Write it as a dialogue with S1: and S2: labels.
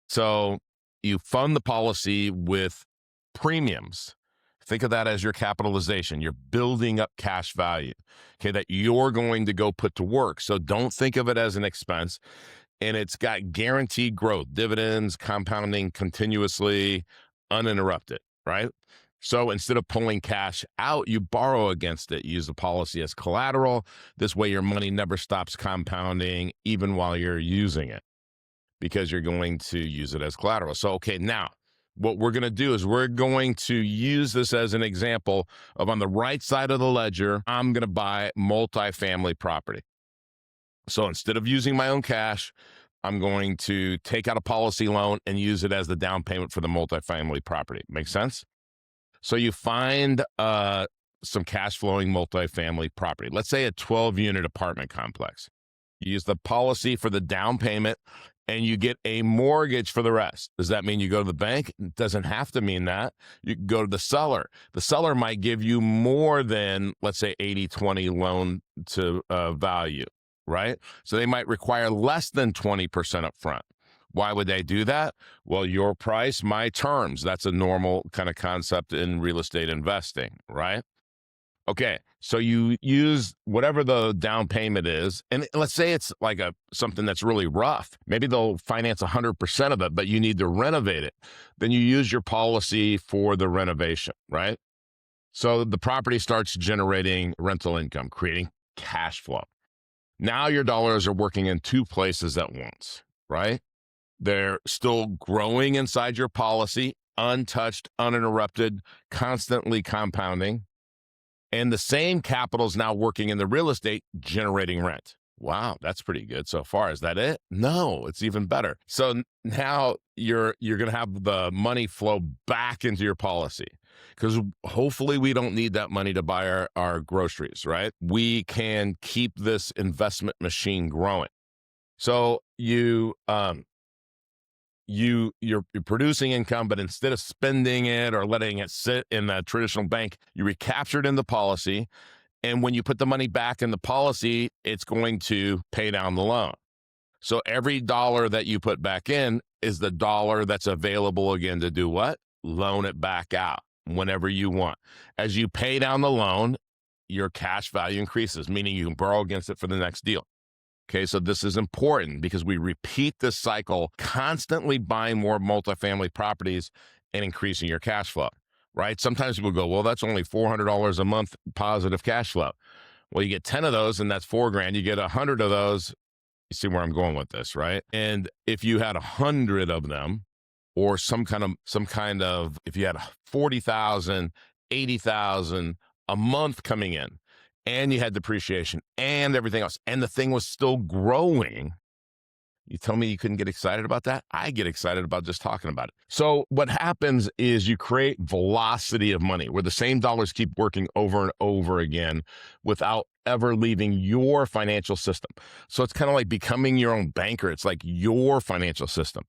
S1: So you fund the policy with premiums. Think of that as your capitalization. You're building up cash value, okay, that you're going to go put to work. So don't think of it as an expense. And it's got guaranteed growth, dividends, compounding continuously, uninterrupted, right? So instead of pulling cash out, you borrow against it. Use the policy as collateral. This way, your money never stops compounding, even while you're using it, because you're going to use it as collateral. So, okay, now what we're going to do is we're going to use this as an example of, on the right side of the ledger, I'm going to buy multifamily property. So instead of using my own cash, I'm going to take out a policy loan and use it as the down payment for the multifamily property. Make sense? So you find some cash flowing multifamily property. Let's say a 12-unit apartment complex. You use the policy for the down payment and you get a mortgage for the rest. Does that mean you go to the bank? It doesn't have to mean that. You can go to the seller. The seller might give you more than, let's say, 80-20 loan to value, right? So they might require less than 20% up front. Why would they do that? Well, your price, my terms. That's a normal kind of concept in real estate investing, right? Okay, so you use whatever the down payment is, and let's say it's like something that's really rough. Maybe they'll finance 100% of it, but you need to renovate it. Then you use your policy for the renovation, right? So the property starts generating rental income, creating cash flow. Now your dollars are working in two places at once, right? They're still growing inside your policy, untouched, uninterrupted, constantly compounding. And the same capital is now working in the real estate, generating rent. Wow, that's pretty good so far. Is that it? No, it's even better. So now you're going to have the money flow back into your policy, because hopefully we don't need that money to buy our groceries, right? We can keep this investment machine growing. So you're producing income, but instead of spending it or letting it sit in a traditional bank, you recapture it in the policy. And when you put the money back in the policy, it's going to pay down the loan. So every dollar that you put back in is the dollar that's available again to do what? Loan it back out whenever you want. As you pay down the loan, your cash value increases, meaning you can borrow against it for the next deal. Okay, so this is important because we repeat this cycle, constantly buying more multifamily properties and increasing your cash flow, right? Sometimes people go, well, that's only $400 a month positive cash flow. Well, you get 10 of those and that's $4,000. You get 100 of those. You see where I'm going with this, right? And if you had 100 of them, or some kind of, if you had 40,000, 80,000 a month coming in, and you had depreciation and everything else, and the thing was still growing, you tell me you couldn't get excited about that? I get excited about just talking about it. So what happens is you create velocity of money, where the same dollars keep working over and over again without ever leaving your financial system. So it's kind of like becoming your own banker. It's like your financial system.